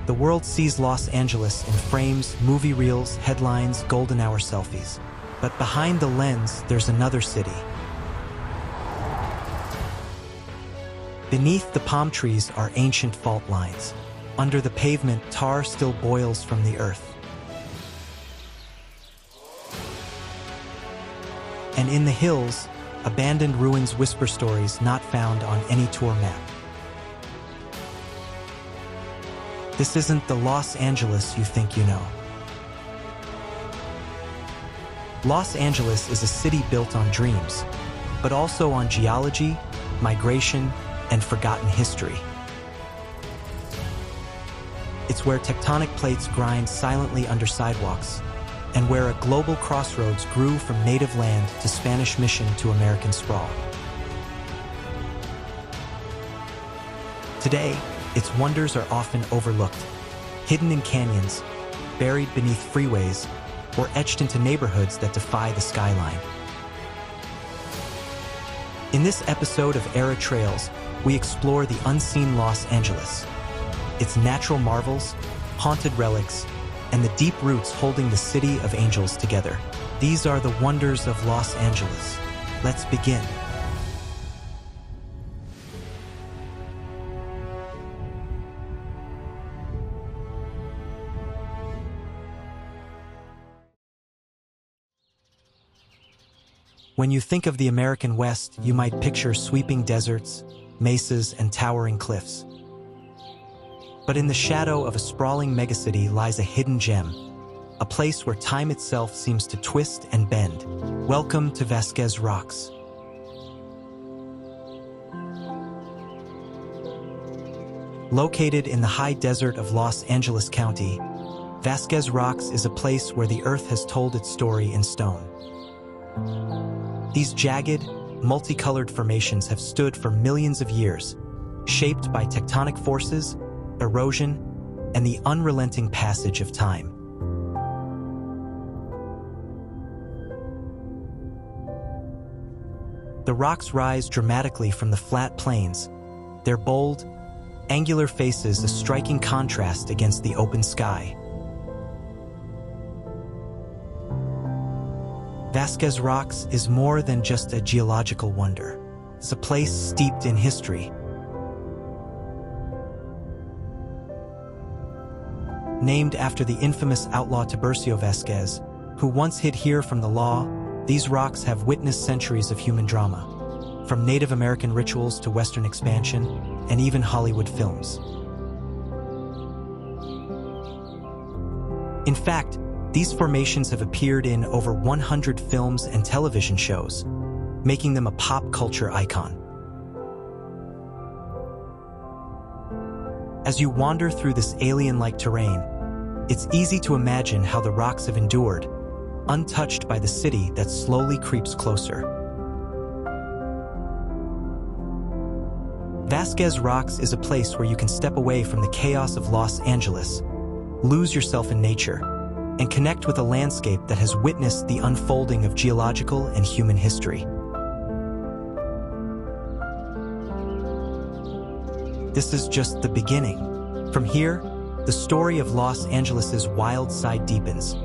The world sees Los Angeles in frames, movie reels, headlines, golden hour selfies. But behind the lens, there's another city. Beneath the palm trees are ancient fault lines. Under the pavement, tar still boils from the earth. And in the hills, abandoned ruins whisper stories not found on any tour map. This isn't the Los Angeles you think you know. Los Angeles is a city built on dreams, but also on geology, migration, and forgotten history. It's where tectonic plates grind silently under sidewalks, and where a global crossroads grew from native land to Spanish mission to American sprawl. Today, its wonders are often overlooked, hidden in canyons, buried beneath freeways, or etched into neighborhoods that defy the skyline. In this episode of Era Trails, we explore the unseen Los Angeles, its natural marvels, haunted relics, and the deep roots holding the city of angels together. These are the wonders of Los Angeles. Let's begin. When you think of the American West, you might picture sweeping deserts, mesas, and towering cliffs. But in the shadow of a sprawling megacity lies a hidden gem, a place where time itself seems to twist and bend. Welcome to Vasquez Rocks. Located in the high desert of Los Angeles County, Vasquez Rocks is a place where the earth has told its story in stone. These jagged, multicolored formations have stood for millions of years, shaped by tectonic forces, erosion, and the unrelenting passage of time. The rocks rise dramatically from the flat plains, their bold, angular faces a striking contrast against the open sky. Vasquez Rocks is more than just a geological wonder. It's a place steeped in history. Named after the infamous outlaw Tiburcio Vasquez, who once hid here from the law, these rocks have witnessed centuries of human drama, from Native American rituals to Western expansion, and even Hollywood films. In fact, these formations have appeared in over 100 films and television shows, making them a pop culture icon. As you wander through this alien-like terrain, it's easy to imagine how the rocks have endured, untouched by the city that slowly creeps closer. Vasquez Rocks is a place where you can step away from the chaos of Los Angeles, lose yourself in nature, and connect with a landscape that has witnessed the unfolding of geological and human history. This is just the beginning. From here, the story of Los Angeles's wild side deepens,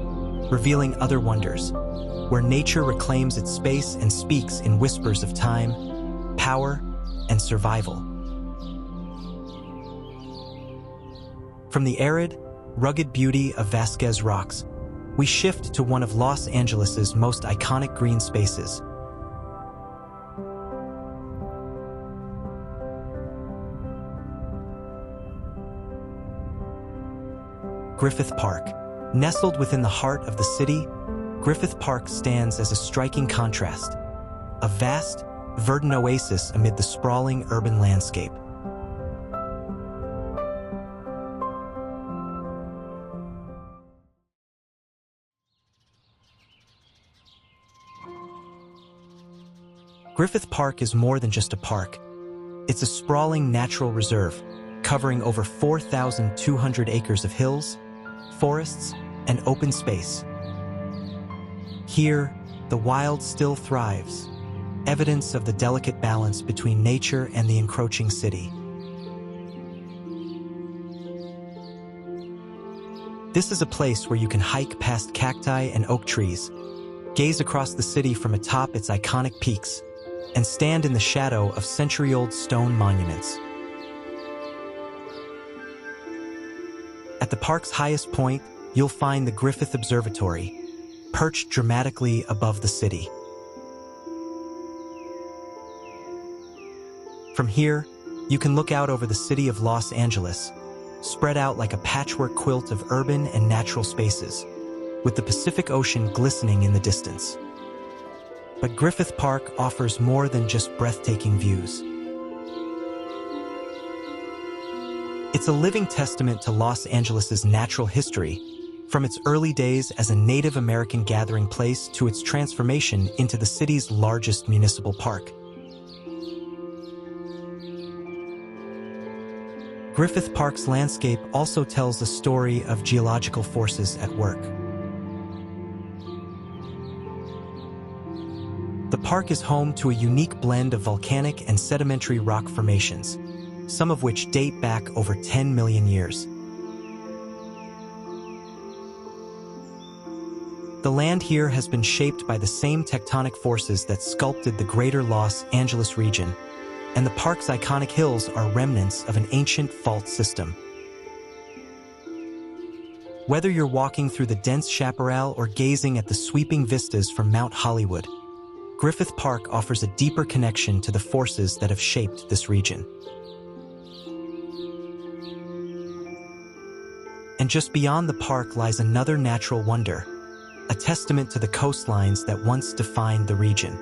revealing other wonders, where nature reclaims its space and speaks in whispers of time, power, and survival. From the arid, rugged beauty of Vasquez Rocks, we shift to one of Los Angeles's most iconic green spaces. Griffith Park. Nestled within the heart of the city, Griffith Park stands as a striking contrast, a vast, verdant oasis amid the sprawling urban landscape. Griffith Park is more than just a park. It's a sprawling natural reserve, covering over 4,200 acres of hills, forests, and open space. Here, the wild still thrives, evidence of the delicate balance between nature and the encroaching city. This is a place where you can hike past cacti and oak trees, gaze across the city from atop its iconic peaks, and stand in the shadow of century-old stone monuments. At the park's highest point, you'll find the Griffith Observatory, perched dramatically above the city. From here, you can look out over the city of Los Angeles, spread out like a patchwork quilt of urban and natural spaces, with the Pacific Ocean glistening in the distance. But Griffith Park offers more than just breathtaking views. It's a living testament to Los Angeles's natural history, from its early days as a Native American gathering place to its transformation into the city's largest municipal park. Griffith Park's landscape also tells a story of geological forces at work. The park is home to a unique blend of volcanic and sedimentary rock formations, some of which date back over 10 million years. The land here has been shaped by the same tectonic forces that sculpted the greater Los Angeles region, and the park's iconic hills are remnants of an ancient fault system. Whether you're walking through the dense chaparral or gazing at the sweeping vistas from Mount Hollywood, Griffith Park offers a deeper connection to the forces that have shaped this region. And just beyond the park lies another natural wonder, a testament to the coastlines that once defined the region.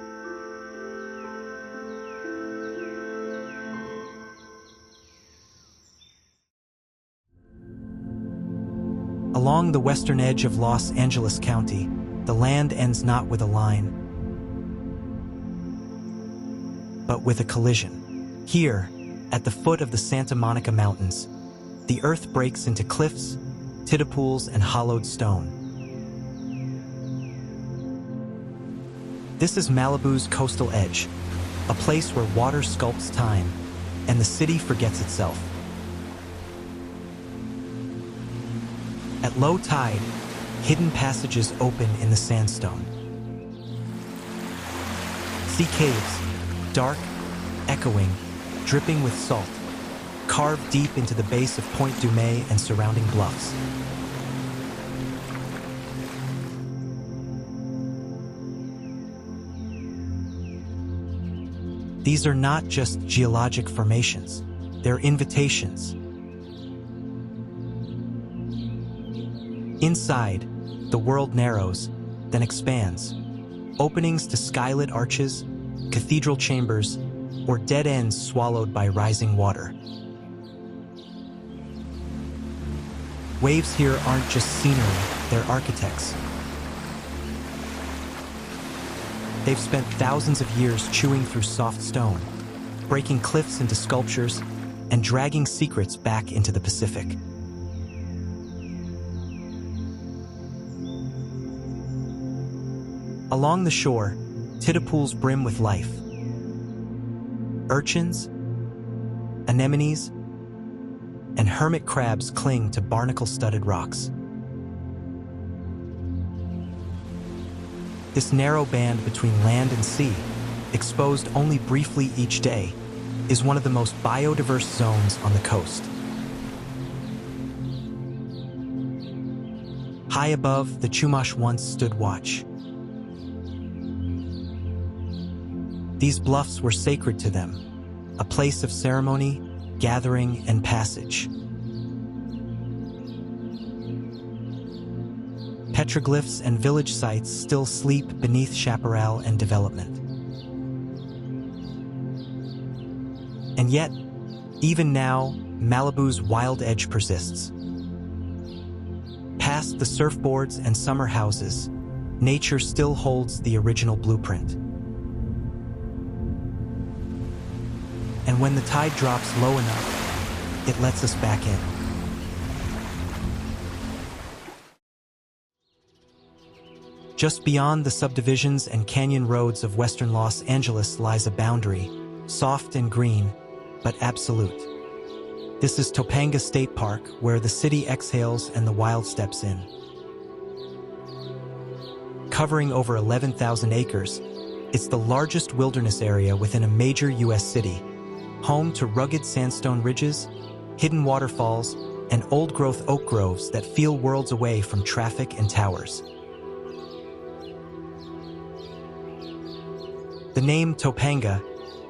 Along the western edge of Los Angeles County, the land ends not with a line, but with a collision. Here, at the foot of the Santa Monica Mountains, the earth breaks into cliffs, tidal pools, and hollowed stone. This is Malibu's coastal edge, a place where water sculpts time, and the city forgets itself. At low tide, hidden passages open in the sandstone. See caves, dark, echoing, dripping with salt, carved deep into the base of Point Dumais and surrounding bluffs. These are not just geologic formations, they're invitations. Inside, the world narrows, then expands, openings to skylit arches, cathedral chambers, or dead ends swallowed by rising water. Waves here aren't just scenery, they're architects. They've spent thousands of years chewing through soft stone, breaking cliffs into sculptures, and dragging secrets back into the Pacific. Along the shore, tidal pools brim with life. Urchins, anemones, and hermit crabs cling to barnacle-studded rocks. This narrow band between land and sea, exposed only briefly each day, is one of the most biodiverse zones on the coast. High above, the Chumash once stood watch. These bluffs were sacred to them, a place of ceremony, gathering, and passage. Petroglyphs and village sites still sleep beneath chaparral and development. And yet, even now, Malibu's wild edge persists. Past the surfboards and summer houses, nature still holds the original blueprint. And when the tide drops low enough, it lets us back in. Just beyond the subdivisions and canyon roads of western Los Angeles lies a boundary, soft and green, but absolute. This is Topanga State Park, where the city exhales and the wild steps in. Covering over 11,000 acres, it's the largest wilderness area within a major U.S. city, home to rugged sandstone ridges, hidden waterfalls, and old-growth oak groves that feel worlds away from traffic and towers. The name Topanga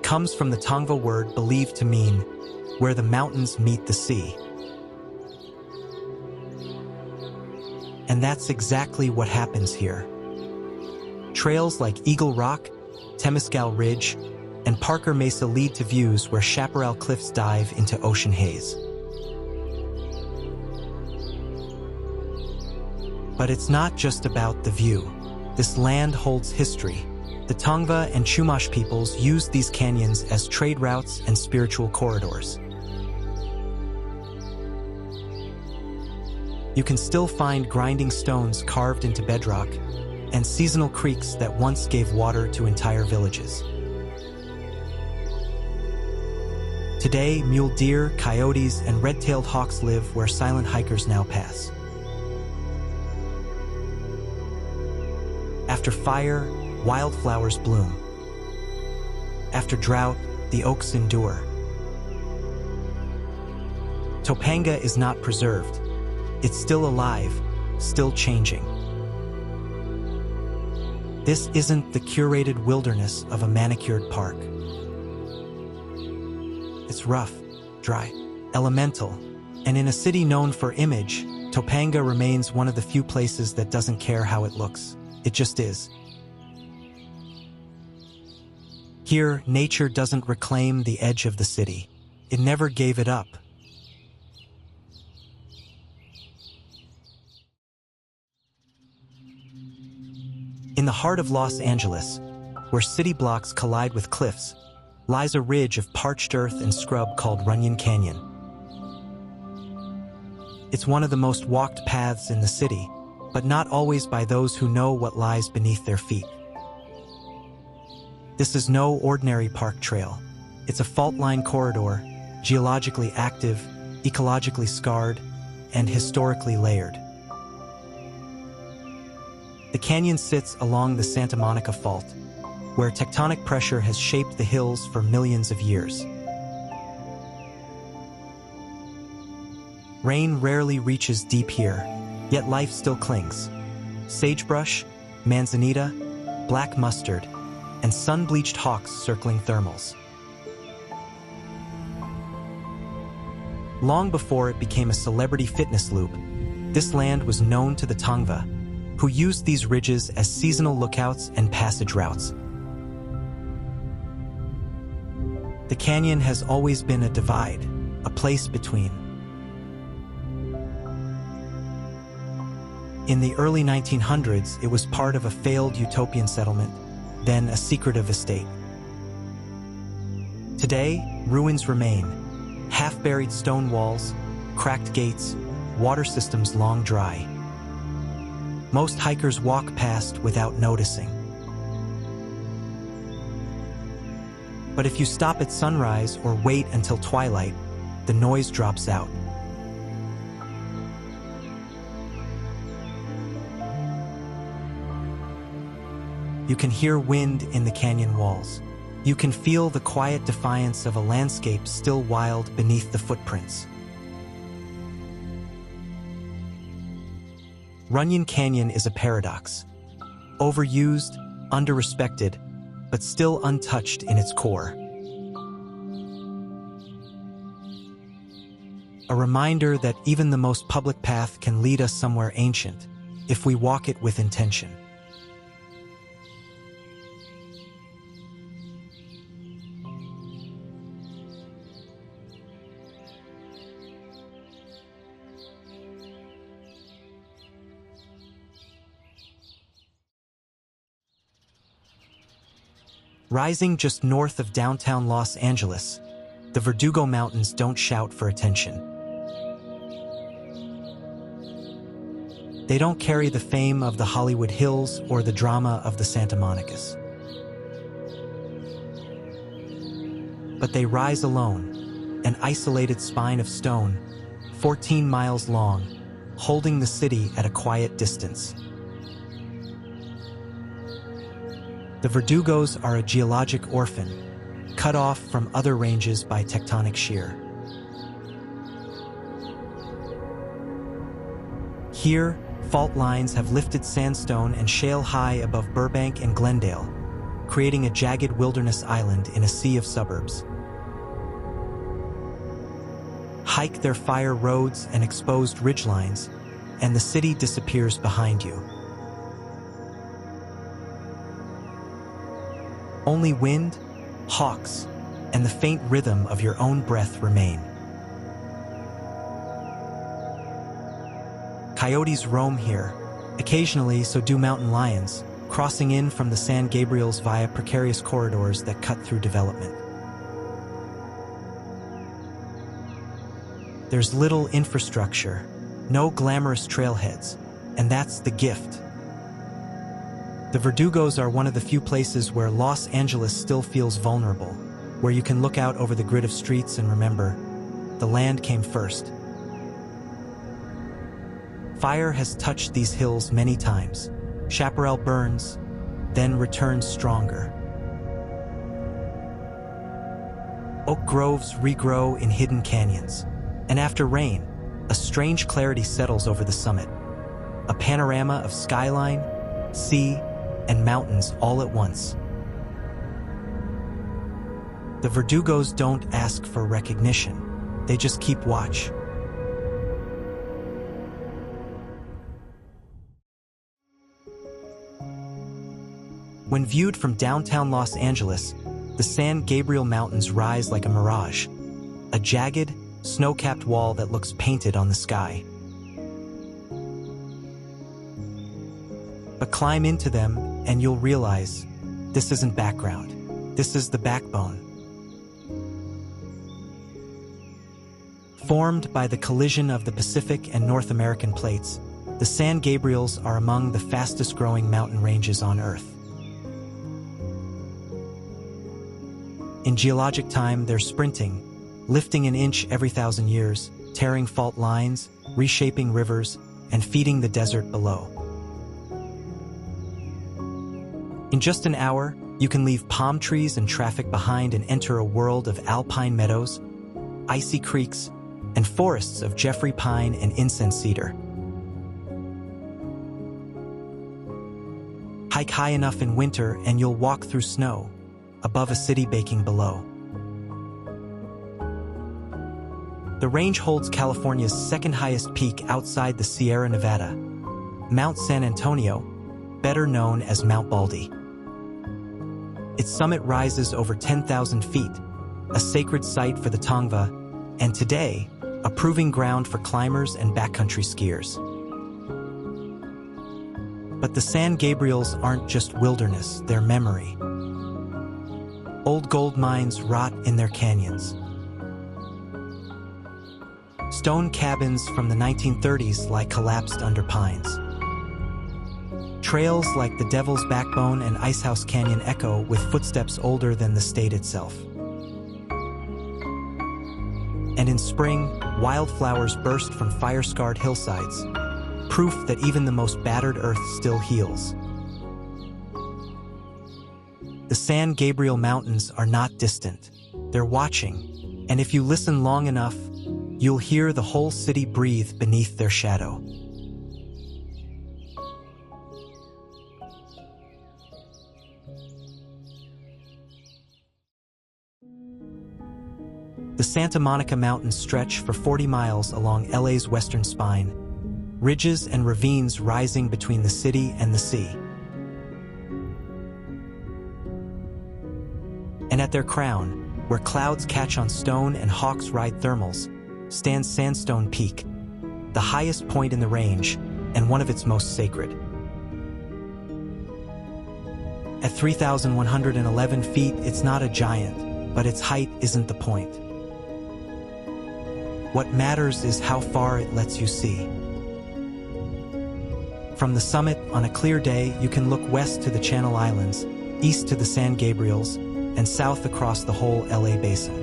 comes from the Tongva word believed to mean where the mountains meet the sea. And that's exactly what happens here. Trails like Eagle Rock, Temescal Ridge, and Parker Mesa lead to views where chaparral cliffs dive into ocean haze. But it's not just about the view. This land holds history. The Tongva and Chumash peoples used these canyons as trade routes and spiritual corridors. You can still find grinding stones carved into bedrock and seasonal creeks that once gave water to entire villages. Today, mule deer, coyotes, and red-tailed hawks live where silent hikers now pass. After fire, wildflowers bloom. After drought, the oaks endure. Topanga is not preserved. It's still alive, still changing. This isn't the curated wilderness of a manicured park. It's rough, dry, elemental, and in a city known for image, Topanga remains one of the few places that doesn't care how it looks. It just is. Here, nature doesn't reclaim the edge of the city. It never gave it up. In the heart of Los Angeles, where city blocks collide with cliffs, lies a ridge of parched earth and scrub called Runyon Canyon. It's one of the most walked paths in the city, but not always by those who know what lies beneath their feet. This is no ordinary park trail. It's a fault-line corridor, geologically active, ecologically scarred, and historically layered. The canyon sits along the Santa Monica Fault, where tectonic pressure has shaped the hills for millions of years. Rain rarely reaches deep here, yet life still clings. Sagebrush, manzanita, black mustard, and sun-bleached hawks circling thermals. Long before it became a celebrity fitness loop, this land was known to the Tongva, who used these ridges as seasonal lookouts and passage routes. The canyon has always been a divide, a place between. In the early 1900s, it was part of a failed utopian settlement, then a secretive estate. Today, ruins remain, half-buried stone walls, cracked gates, water systems long dry. Most hikers walk past without noticing. But if you stop at sunrise or wait until twilight, the noise drops out. You can hear wind in the canyon walls. You can feel the quiet defiance of a landscape still wild beneath the footprints. Runyon Canyon is a paradox. Overused, underrespected, but still untouched in its core. A reminder that even the most public path can lead us somewhere ancient, if we walk it with intention. Rising just north of downtown Los Angeles, the Verdugo Mountains don't shout for attention. They don't carry the fame of the Hollywood Hills or the drama of the Santa Monicas. But they rise alone, an isolated spine of stone, 14 miles long, holding the city at a quiet distance. The Verdugos are a geologic orphan, cut off from other ranges by tectonic shear. Here, fault lines have lifted sandstone and shale high above Burbank and Glendale, creating a jagged wilderness island in a sea of suburbs. Hike their fire roads and exposed ridgelines, and the city disappears behind you. Only wind, hawks, and the faint rhythm of your own breath remain. Coyotes roam here. Occasionally, so do mountain lions, crossing in from the San Gabriels via precarious corridors that cut through development. There's little infrastructure, no glamorous trailheads, and that's the gift. The Verdugos are one of the few places where Los Angeles still feels vulnerable, where you can look out over the grid of streets and remember, the land came first. Fire has touched these hills many times. Chaparral burns, then returns stronger. Oak groves regrow in hidden canyons, and after rain, a strange clarity settles over the summit. A panorama of skyline, sea, and mountains all at once. The Verdugos don't ask for recognition, they just keep watch. When viewed from downtown Los Angeles, the San Gabriel Mountains rise like a mirage, a jagged, snow-capped wall that looks painted on the sky. But climb into them and you'll realize this isn't background, this is the backbone. Formed by the collision of the Pacific and North American plates, the San Gabriels are among the fastest-growing mountain ranges on Earth. In geologic time, they're sprinting, lifting an inch every 1,000 years, tearing fault lines, reshaping rivers, and feeding the desert below. In just an hour, you can leave palm trees and traffic behind and enter a world of alpine meadows, icy creeks, and forests of Jeffrey pine and incense cedar. Hike high enough in winter and you'll walk through snow, above a city baking below. The range holds California's second highest peak outside the Sierra Nevada, Mount San Antonio, better known as Mount Baldy. Its summit rises over 10,000 feet, a sacred site for the Tongva, and today, a proving ground for climbers and backcountry skiers. But the San Gabriels aren't just wilderness, they're memory. Old gold mines rot in their canyons. Stone cabins from the 1930s lie collapsed under pines. Trails like the Devil's Backbone and Icehouse Canyon echo with footsteps older than the state itself. And in spring, wildflowers burst from fire-scarred hillsides, proof that even the most battered earth still heals. The San Gabriel Mountains are not distant. They're watching, and if you listen long enough, you'll hear the whole city breathe beneath their shadow. The Santa Monica Mountains stretch for 40 miles along LA's western spine, ridges and ravines rising between the city and the sea. And at their crown, where clouds catch on stone and hawks ride thermals, stands Sandstone Peak, the highest point in the range and one of its most sacred. At 3,111 feet, it's not a giant, but its height isn't the point. What matters is how far it lets you see. From the summit, on a clear day, you can look west to the Channel Islands, east to the San Gabriels, and south across the whole LA basin.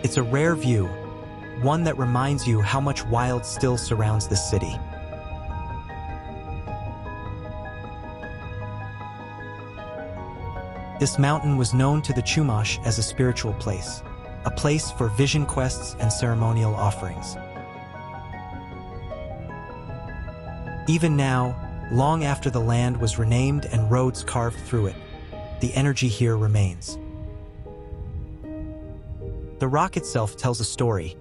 It's a rare view, one that reminds you how much wild still surrounds this city. This mountain was known to the Chumash as a spiritual place, a place for vision quests and ceremonial offerings. Even now, long after the land was renamed and roads carved through it, the energy here remains. The rock itself tells a story.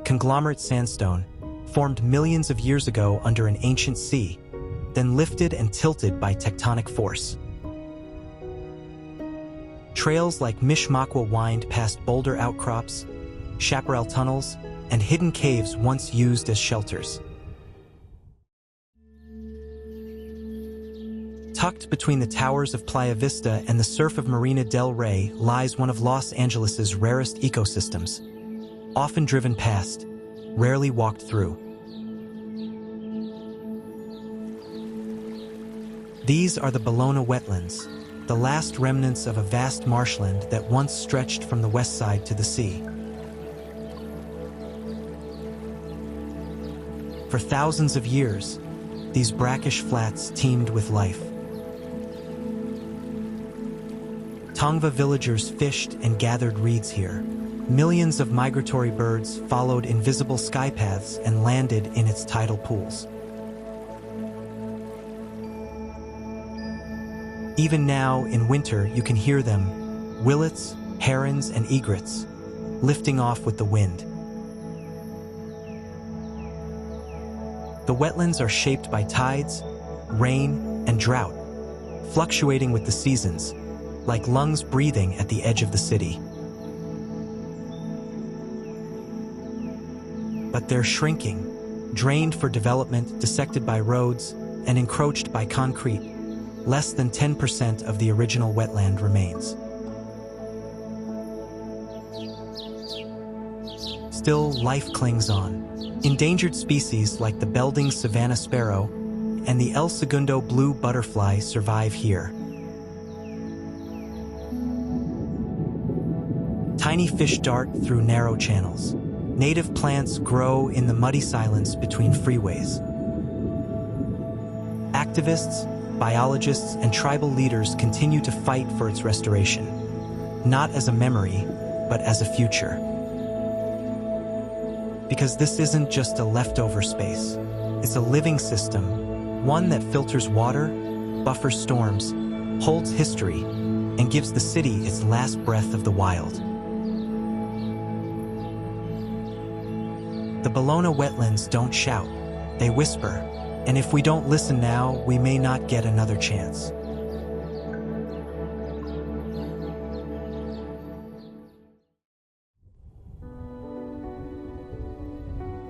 Conglomerate sandstone, formed millions of years ago under an ancient sea, then lifted and tilted by tectonic force. Trails like Mishmakwa wind past boulder outcrops, chaparral tunnels, and hidden caves once used as shelters. Tucked between the towers of Playa Vista and the surf of Marina del Rey lies one of Los Angeles' rarest ecosystems, often driven past, rarely walked through. These are the Ballona Wetlands, the last remnants of a vast marshland that once stretched from the west side to the sea. For thousands of years, these brackish flats teemed with life. Tongva villagers fished and gathered reeds here. Millions of migratory birds followed invisible sky paths and landed in its tidal pools. Even now, in winter, you can hear them, willets, herons, and egrets, lifting off with the wind. The wetlands are shaped by tides, rain, and drought, fluctuating with the seasons, like lungs breathing at the edge of the city. But they're shrinking, drained for development, dissected by roads, and encroached by concrete. Less than 10% of the original wetland remains. Still, life clings on. Endangered species like the Belding savanna sparrow and the El Segundo blue butterfly survive here. Tiny fish dart through narrow channels. Native plants grow in the muddy silence between freeways. Activists, biologists, and tribal leaders continue to fight for its restoration, not as a memory, but as a future. Because this isn't just a leftover space. It's a living system, one that filters water, buffers storms, holds history, and gives the city its last breath of the wild. The Ballona Wetlands don't shout, they whisper. And if we don't listen now, we may not get another chance.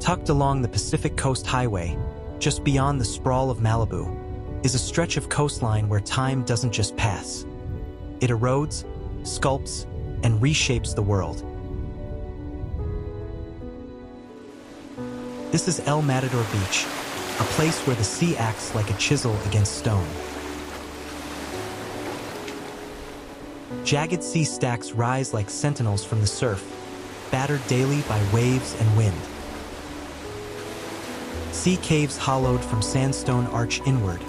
Tucked along the Pacific Coast Highway, just beyond the sprawl of Malibu, is a stretch of coastline where time doesn't just pass. It erodes, sculpts, and reshapes the world. This is El Matador Beach, a place where the sea acts like a chisel against stone. Jagged sea stacks rise like sentinels from the surf, battered daily by waves and wind. Sea caves hollowed from sandstone arch inward,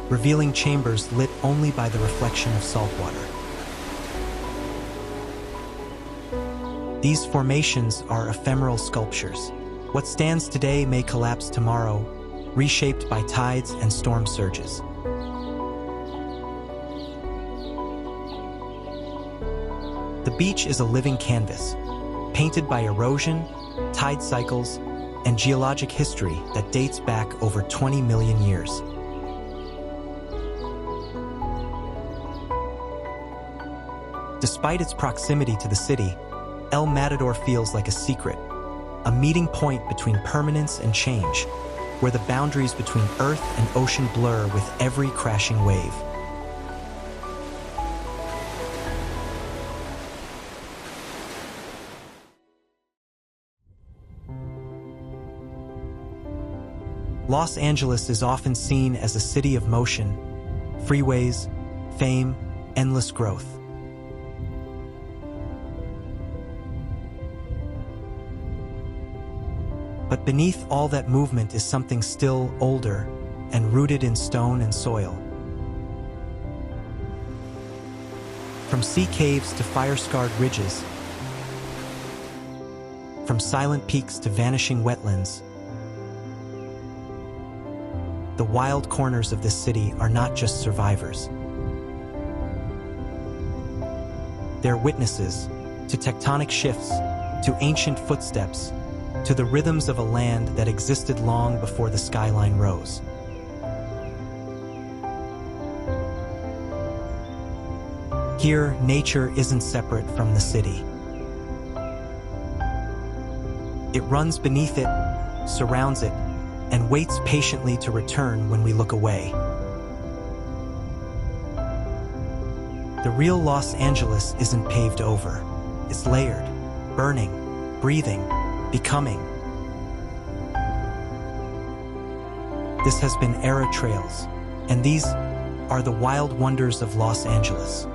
revealing chambers lit only by the reflection of salt water. These formations are ephemeral sculptures. What stands today may collapse tomorrow, reshaped by tides and storm surges. The beach is a living canvas, painted by erosion, tide cycles, and geologic history that dates back over 20 million years. Despite its proximity to the city, El Matador feels like a secret, a meeting point between permanence and change, where the boundaries between earth and ocean blur with every crashing wave. Los Angeles is often seen as a city of motion, freeways, fame, endless growth. But beneath all that movement is something still older and rooted in stone and soil. From sea caves to fire-scarred ridges, from silent peaks to vanishing wetlands, the wild corners of this city are not just survivors. They're witnesses to tectonic shifts, to ancient footsteps, to the rhythms of a land that existed long before the skyline rose. Here, nature isn't separate from the city. It runs beneath it, surrounds it, and waits patiently to return when we look away. The real Los Angeles isn't paved over. It's layered, burning, breathing, becoming. This has been Era Trails, and these are the wild wonders of Los Angeles.